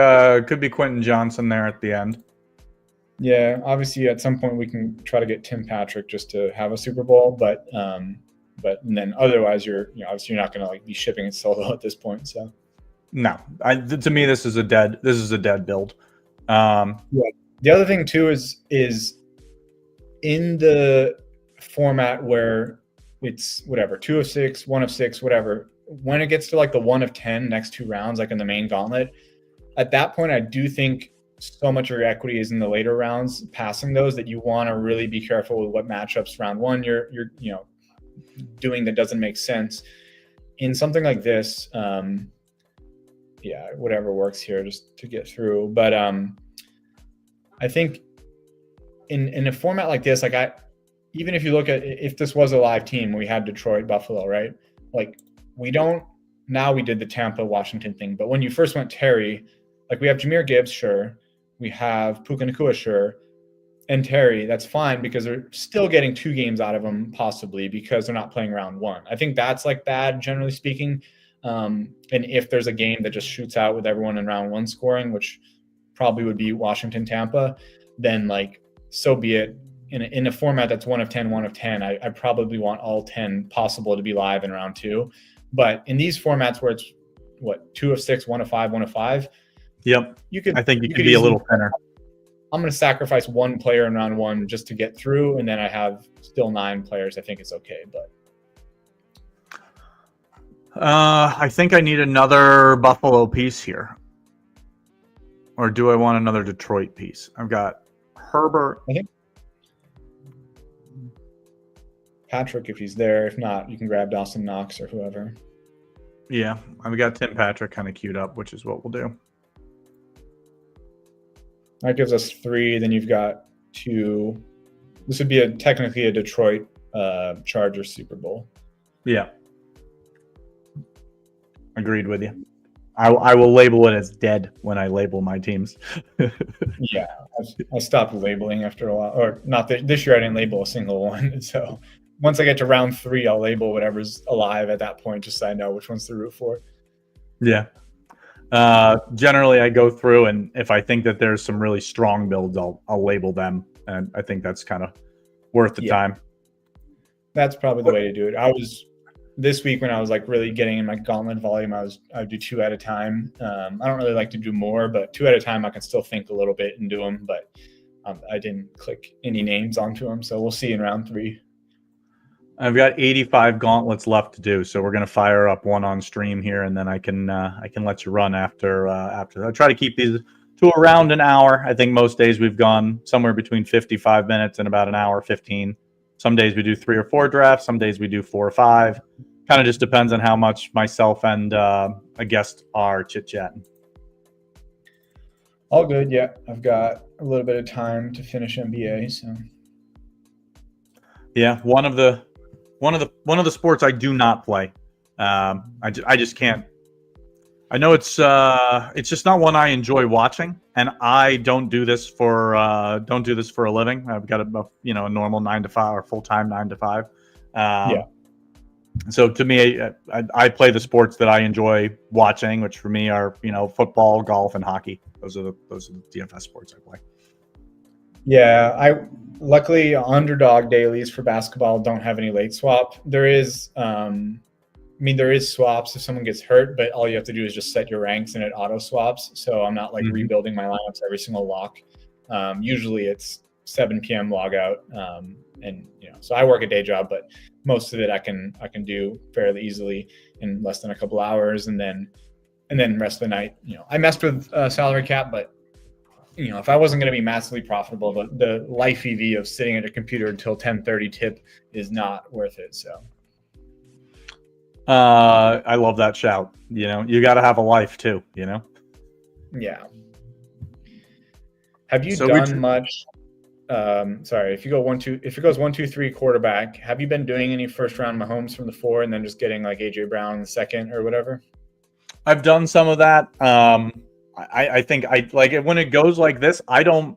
Quentin Johnson there at the end. Yeah, obviously at some point we can try to get Tim Patrick just to have a Super Bowl, but then otherwise obviously you're not going to be shipping it solo at this point. So no, to me this is a dead build. Yeah. The other thing too is in the format where it's whatever 2 of 6, 1 of 6, whatever. When it gets to like the 1 of 10 next 2 rounds, like in the main gauntlet, at that point I do think so much of your equity is in the later rounds, passing those, that you want to really be careful with what matchups round 1 you're doing that doesn't make sense. In something like this, whatever works here just to get through. But I think in a format like this, even if you look at, if this was a live team, we had Detroit, Buffalo, right? Like we did the Tampa, Washington thing, but when you first went Terry, we have Jahmyr Gibbs, sure. We have Puka Nacua, sure. And Terry, that's fine, because they're still getting 2 games out of them, possibly, because they're not playing round 1. I think that's bad, generally speaking. And if there's a game that just shoots out with everyone in round 1 scoring, which probably would be Washington, Tampa, then so be it. In a format that's 1 of 10, 1 of 10, I probably want all 10 possible to be live in round 2. But in these formats where it's 2 of 6, 1 of 5, 1 of 5. Yep. I think you could be a little thinner. I'm going to sacrifice 1 player in round 1 just to get through, and then I have still 9 players. I think it's okay, but I think I need another Buffalo piece here. Or do I want another Detroit piece? I've got Herbert. I think Patrick, if he's there. If not, you can grab Dawson Knox or whoever. Yeah, I've got Tim Patrick kind of queued up, which is what we'll do. That gives us 3. Then you've got 2. This would be technically a Detroit Chargers Super Bowl. Yeah. Agreed with you. I will label it as dead when I label my teams. Yeah. I stopped labeling after a while. Or not this year I didn't label a single one. So once I get to round 3, I'll label whatever's alive at that point, just so I know which one's to root for. Yeah. Generally, I go through, and if I think that there's some really strong builds, I'll label them, and I think that's kind of worth the time. That's probably the way to do it. this week when I was like really getting in my gauntlet volume, I would do 2 at a time. I don't really like to do more, but 2 at a time I can still think a little bit and do them. But I didn't click any names onto them, so we'll see in round 3. I've got 85 gauntlets left to do, so we're gonna fire up one on stream here, and then I can let you run after. I try to keep these to around an hour. I think most days we've gone somewhere between 55 minutes and about an hour 15. Some days we do 3 or 4 drafts. Some days we do 4 or 5. Kind of just depends on how much myself and a guest are chit-chatting. All good. Yeah, I've got a little bit of time to finish MBA. So yeah, one of the sports I do not play. I just can't. I know it's just not one I enjoy watching, and I don't do this for a living. I've got a normal 9 to 5 or full-time 9 to 5. Yeah. So to me, I play the sports that I enjoy watching, which for me are football, golf, and hockey. Those are the DFS sports I play. Yeah, luckily Underdog dailies for basketball don't have any late swap. There is there is swaps if someone gets hurt, but all you have to do is just set your ranks and it auto swaps. So I'm not like rebuilding my lineups every single lock. Usually it's 7 p.m. log out. And so I work a day job, but most of it I can do fairly easily in less than a couple hours. And then rest of the night, I messed with salary cap, but if I wasn't going to be massively profitable, the life EV of sitting at a computer until 10:30 tip is not worth it. So. I love that shout. You got to have a life too. Yeah. Have you done much? Sorry, if it goes 1, 2, 3 quarterback, have you been doing any first round Mahomes from the 4 and then just getting like AJ Brown in the second or whatever? I've done some of that. I think I like it when it goes like this. I don't.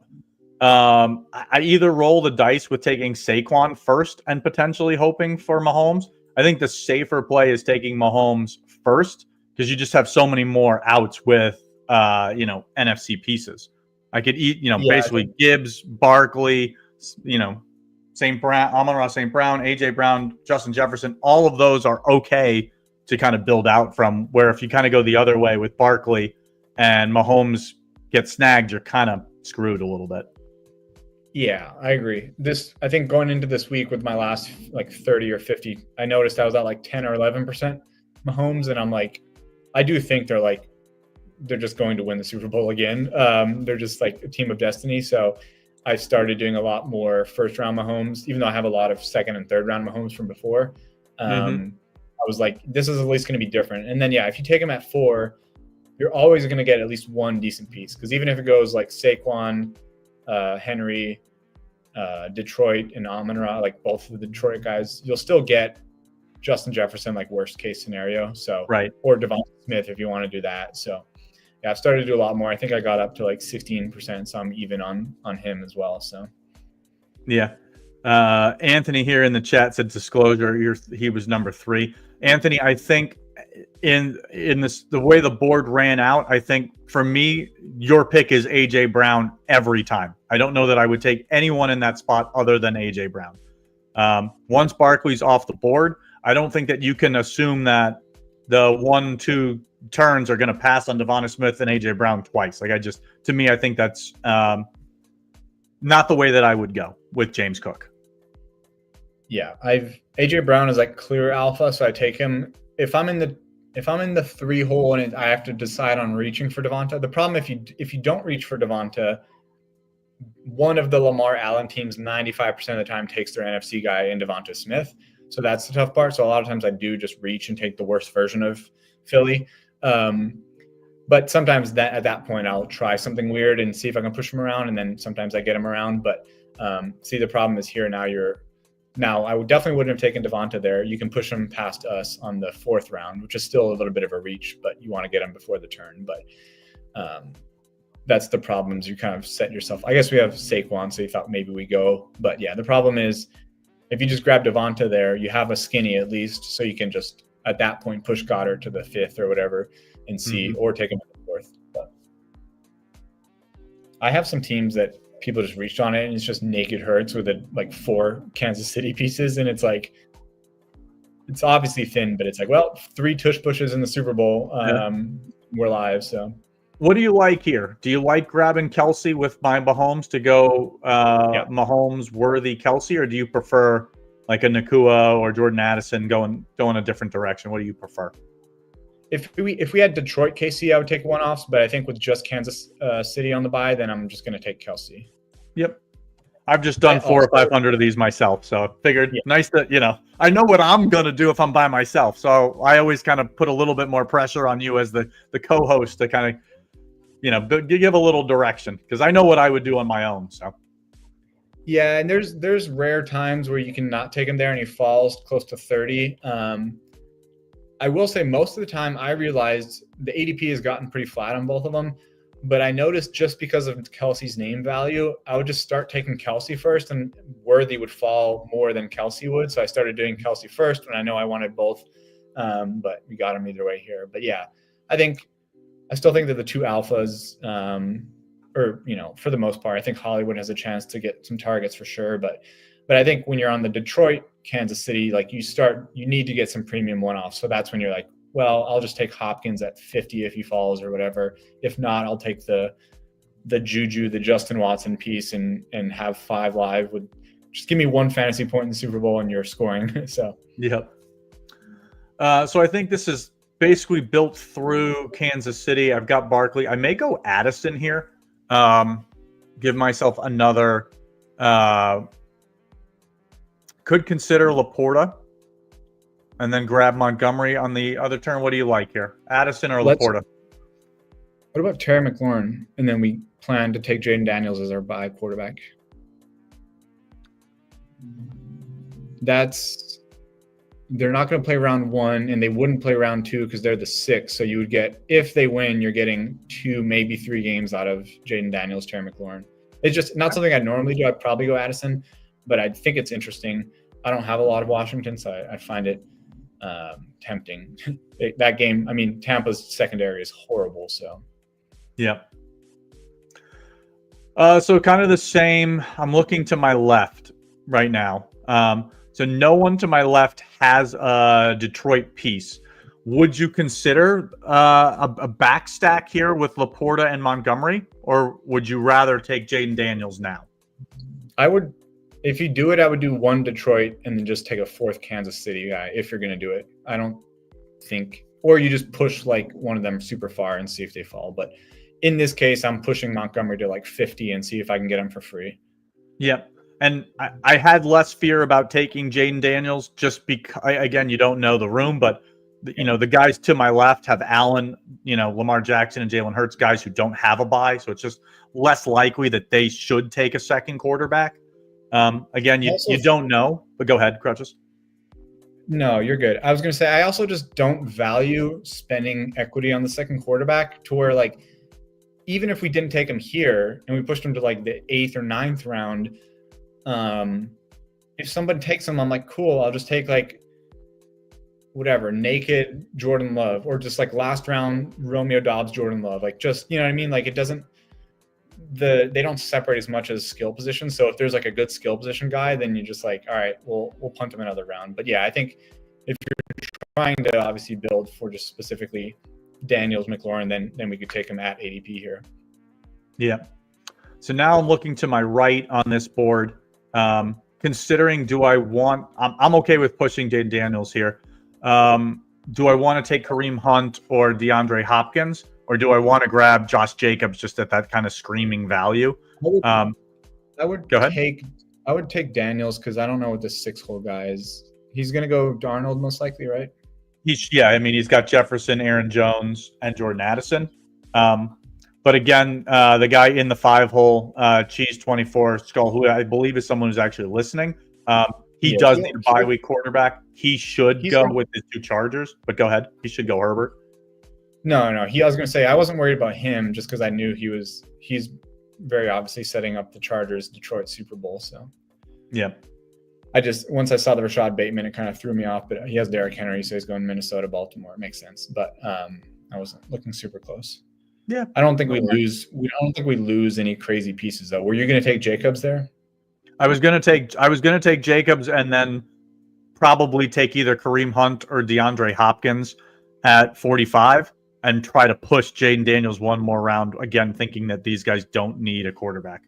I either roll the dice with taking Saquon first and potentially hoping for Mahomes. I think the safer play is taking Mahomes first because you just have so many more outs with NFC pieces. I could eat basically Gibbs, Barkley, St. Brown, Amon-Ra St. Brown, AJ Brown, Justin Jefferson. All of those are okay to kind of build out from. Where if you kind of go the other way with Barkley and Mahomes gets snagged, you're kind of screwed a little bit. Yeah, I agree. I think going into this week with my last like 30 or 50, I noticed I was at like 10 or 11% Mahomes, and I'm like, I do think they're just going to win the Super Bowl again. They're just like a team of destiny. So I started doing a lot more first round Mahomes, even though I have a lot of second and third round Mahomes from before. I was like, this is at least going to be different. And then, if you take them at 4, you're always going to get at least one decent piece. Because even if it goes like Saquon, Henry, Detroit, and Amon-Ra, like both of the Detroit guys, you'll still get Justin Jefferson, like worst case scenario. So, right. Or Devonta Smith if you want to do that. So, yeah, I've started to do a lot more. I think I got up to like 16%, so I'm even on him as well. So, yeah. Anthony here in the chat said disclosure. He was number 3. Anthony, I think in this the way the board ran out, I think for me your pick is AJ Brown every time. I don't know that I would take anyone in that spot other than AJ Brown. Once Barkley's off the board, I don't think that you can assume that the 1-2 turns are going to pass on Devonta Smith and AJ Brown twice. I think that's not the way that I would go with James Cook. Yeah, AJ Brown is like clear alpha, so I take him. If I'm in the 3 hole and I have to decide on reaching for Devonta, the problem if you don't reach for Devonta, one of the Lamar Allen teams 95% of the time takes their NFC guy in Devonta Smith. So that's the tough part. So a lot of times I do just reach and take the worst version of Philly. But sometimes at that point I'll try something weird and see if I can push him around, and then sometimes I get him around. But the problem is here now I definitely wouldn't have taken Devonta there. You can push him past us on the 4th round, which is still a little bit of a reach, but you want to get him before the turn. But that's the problems you kind of set yourself. I guess we have Saquon, so you thought maybe we go. But yeah, the problem is if you just grab Devonta there, you have a skinny at least, so you can just at that point push Goddard to the 5th or whatever and see, or take him to the 4th. But I have some teams that people just reached on it and it's just naked Hurts with like 4 Kansas City pieces, and it's like it's obviously thin, but it's like, well, 3 tush pushes in the Super Bowl. We're live, so. What do you like here? Do you like grabbing Kelsey with my Mahomes to go Mahomes worthy Kelsey, or do you prefer like a Nakua or Jordan Addison going a different direction? What do you prefer? If we had Detroit KC, I would take one-offs, but I think with just Kansas City on the bye, then I'm just going to take Kelsey. Yep. I've just done 400 or 500 of these myself, so I figured nice that, I know what I'm going to do if I'm by myself. So I always kind of put a little bit more pressure on you as the co-host to kind of, give a little direction, because I know what I would do on my own. So. Yeah, and there's rare times where you can not take him there and he falls close to 30. I will say most of the time I realized the ADP has gotten pretty flat on both of them. But I noticed just because of Kelsey's name value, I would just start taking Kelsey first, and Worthy would fall more than Kelsey would. So I started doing Kelsey first when I know I wanted both. But we got him either way here. But yeah, I still think that the two alphas, for the most part, I think Hollywood has a chance to get some targets for sure. But I think when you're on the Detroit, Kansas City, like you need to get some premium one-offs. So that's when you're like, well, I'll just take Hopkins at 50 if he falls or whatever. If not, I'll take the Juju, the Justin Watson piece and have 5 live with just give me 1 fantasy point in the Super Bowl and you're scoring. So, yep. So I think this is basically built through Kansas City. I've got Barkley. I may go Addison here. Give myself another, could consider Laporta. And then grab Montgomery on the other turn. What do you like here? Addison or Laporta? What about Terry McLaurin? And then we plan to take Jaden Daniels as our bye quarterback. They're not going to play round 1, and they wouldn't play round 2 because they're the 6. So you would get, if they win, you're getting 2, maybe 3 games out of Jaden Daniels, Terry McLaurin. It's just not something I'd normally do. I'd probably go Addison, but I think it's interesting. I don't have a lot of Washington, so I find it tempting. That game, I mean, Tampa's secondary is horrible. So, yeah. So kind of the same. I'm looking to my left right now. So no one to my left has a Detroit piece. Would you consider a back stack here with Laporta and Montgomery, or would you rather take Jaden Daniels now? I would. If you do it, I would do 1 Detroit and then just take a 4th Kansas City guy if you're going to do it. I don't think, or you just push like one of them super far and see if they fall. But in this case, I'm pushing Montgomery to like 50 and see if I can get him for free. Yep. And I had less fear about taking Jaden Daniels just because, again, you don't know the room, but the guys to my left have Allen, Lamar Jackson and Jalen Hurts, guys who don't have a bye. So it's just less likely that they should take a second quarterback. Again, you don't know, but go ahead, Krutches. No, you're good. I was going to say, I also just don't value spending equity on the second quarterback to where, like, even if we didn't take him here and we pushed him to like the 8th or 9th round, if somebody takes him, I'm like, cool, I'll just take like whatever, naked Jordan Love, or just like last round Romeo Dobbs, Jordan Love, like just, you know what I mean? Like it doesn't, they don't separate as much as skill positions. So if there's like a good skill position guy, then you're just like, all right, we'll punt him another round. But yeah, I think if you're trying to obviously build for just specifically Daniels, McLaurin, then we could take him at ADP here. Yeah. So now I'm looking to my right on this board. Considering, I'm okay with pushing Jaden Daniels here. Do I want to take Kareem Hunt or DeAndre Hopkins? Or do I want to grab Josh Jacobs just at that kind of screaming value? I would take Daniels because I don't know what this 6-hole guy is. He's going to go Darnold most likely, right? He's got Jefferson, Aaron Jones, and Jordan Addison. But again, the guy in the 5-hole, Cheese 24 Skull, who I believe is someone who's actually listening, he does need a bye week quarterback. He should go with his 2 Chargers. But go ahead. He should go Herbert. No. I was going to say I wasn't worried about him just because I knew he's very obviously setting up the Chargers Detroit Super Bowl. So yeah, once I saw the Rashad Bateman, it kind of threw me off. But he has Derrick Henry, so he's going Minnesota, Baltimore. It makes sense. But I wasn't looking super close. Yeah, I don't think we lose. I don't think we lose any crazy pieces though. Were you going to take Jacobs there? I was going to take Jacobs and then probably take either Kareem Hunt or DeAndre Hopkins at 45 and try to push Jaden Daniels one more round, again, thinking that these guys don't need a quarterback.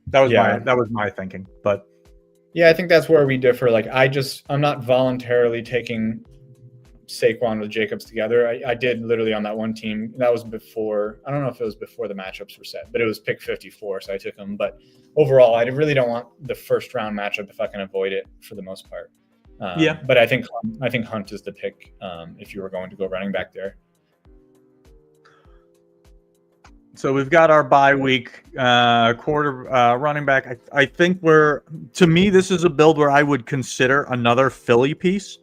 That was my thinking. But yeah, I think that's where we differ. Like, I'm not voluntarily taking Saquon with Jacobs together. I did literally on that one team. That was before, I don't know if it was before the matchups were set, but it was pick 54, so I took him. But overall, I really don't want the first round matchup if I can avoid it for the most part. But I think Hunt is the pick if you were going to go running back there. So we've got our bye week running back. I think to me, this is a build where I would consider another Philly piece.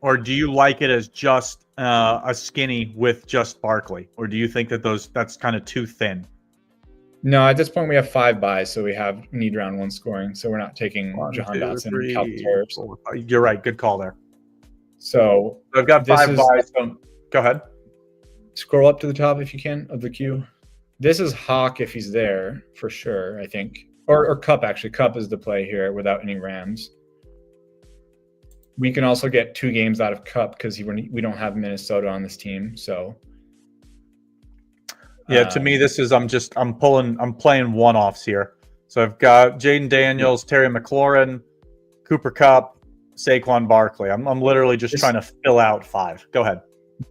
Or do you like it as just a skinny with just Barkley? Or do you think that that's kind of too thin? No, at this point we have 5 buys, so we need round 1 scoring. So we're not taking Jahan Dotson and Calvin Harris. You're right. Good call there. So I've got 5 buys. Go ahead. Scroll up to the top if you can of the queue. This is Hawk if he's there for sure, I think. Or Cup, actually. Cup is the play here without any Rams. We can also get 2 games out of Cup because we don't have Minnesota on this team. So yeah, to me, this is I'm playing one-offs here. So I've got Jaden Daniels, Terry McLaurin, Cooper Kupp, Saquon Barkley. I'm literally just trying to fill out 5. Go ahead.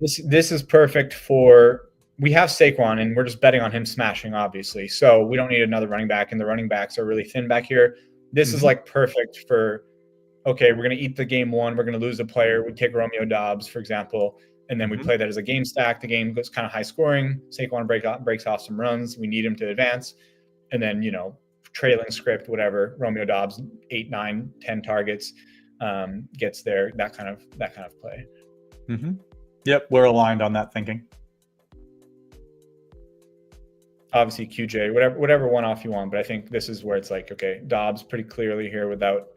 This is perfect for. We have Saquon, and we're just betting on him smashing, obviously. So we don't need another running back, and the running backs are really thin back here. This is like perfect for. Okay, we're going to eat the game 1. We're going to lose a player. We take Romeo Doubs, for example, and then we play that as a game stack. The game goes kind of high scoring. Saquon breaks off some runs. We need him to advance. And then, trailing script, whatever, Romeo Doubs, 8, 9, 10 targets, gets there, that kind of play. Mm-hmm. Yep, we're aligned on that thinking. Obviously, QJ, whatever one-off you want, but I think this is where it's like, okay, Dobbs pretty clearly here without –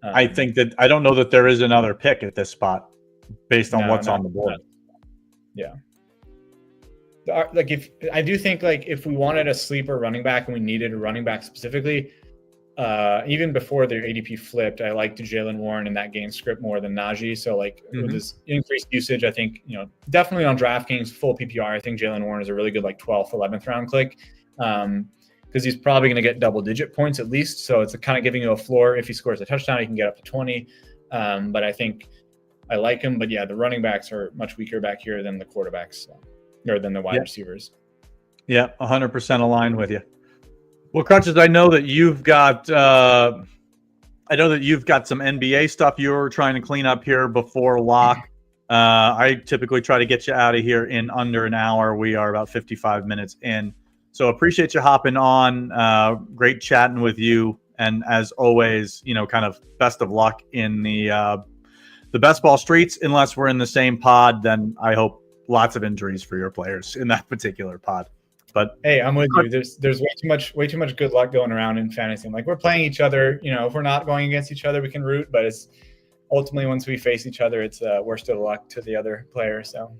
I think that I don't know that there is another pick at this spot based on what's on the board. Yeah. Like I do think if we wanted a sleeper running back and we needed a running back specifically, even before their ADP flipped, I liked Jaylen Warren in that game script more than Najee. So with this increased usage, I think, definitely on DraftKings full PPR, I think Jaylen Warren is a really good 12th, 11th round click. Because he's probably going to get double-digit points at least. So it's kind of giving you a floor. If he scores a touchdown, he can get up to 20. But I think I like him. But, yeah, the running backs are much weaker back here than the quarterbacks or than the wide receivers. Yeah, 100% aligned with you. Well, Krutches, I know that you've got some NBA stuff you're trying to clean up here before lock. I typically try to get you out of here in under an hour. We are about 55 minutes in. So appreciate you hopping on. Great chatting with you. And as always, kind of best of luck in the best ball streets. Unless we're in the same pod, then I hope lots of injuries for your players in that particular pod. But hey, I'm with you. There's way too much good luck going around in fantasy. We're playing each other. If we're not going against each other, we can root. But it's ultimately once we face each other, it's worst of luck to the other player. So.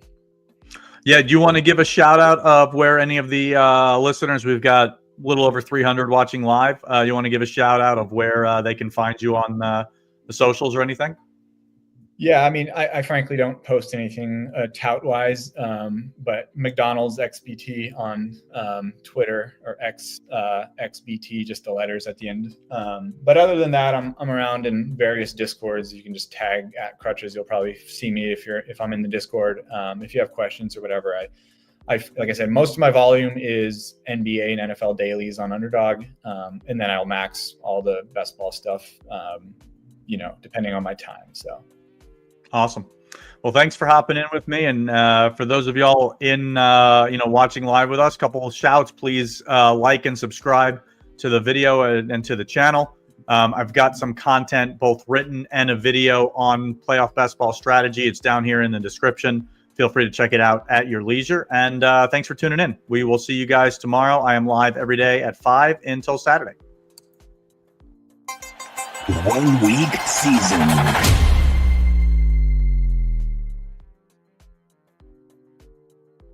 Yeah, do you want to give a shout out of where any of the listeners, we've got a little over 300 watching live. You want to give a shout out of where they can find you on the socials or anything? Yeah, I frankly don't post anything tout-wise, but McDonald's XBT on Twitter or XBT, just the letters at the end. But other than that, I'm around in various Discords. You can just tag at Krutches. You'll probably see me if I'm in the Discord. If you have questions or whatever, I like I said, most of my volume is NBA and NFL dailies on Underdog, and then I'll max all the best ball stuff, depending on my time. So. Awesome. Well, thanks for hopping in with me. And for those of y'all in, watching live with us, couple of shouts, please like and subscribe to the video and to the channel. I've got some content, both written and a video on playoff best ball strategy. It's down here in the description. Feel free to check it out at your leisure. And thanks for tuning in. We will see you guys tomorrow. I am live every day at 5 until Saturday. 1 week season.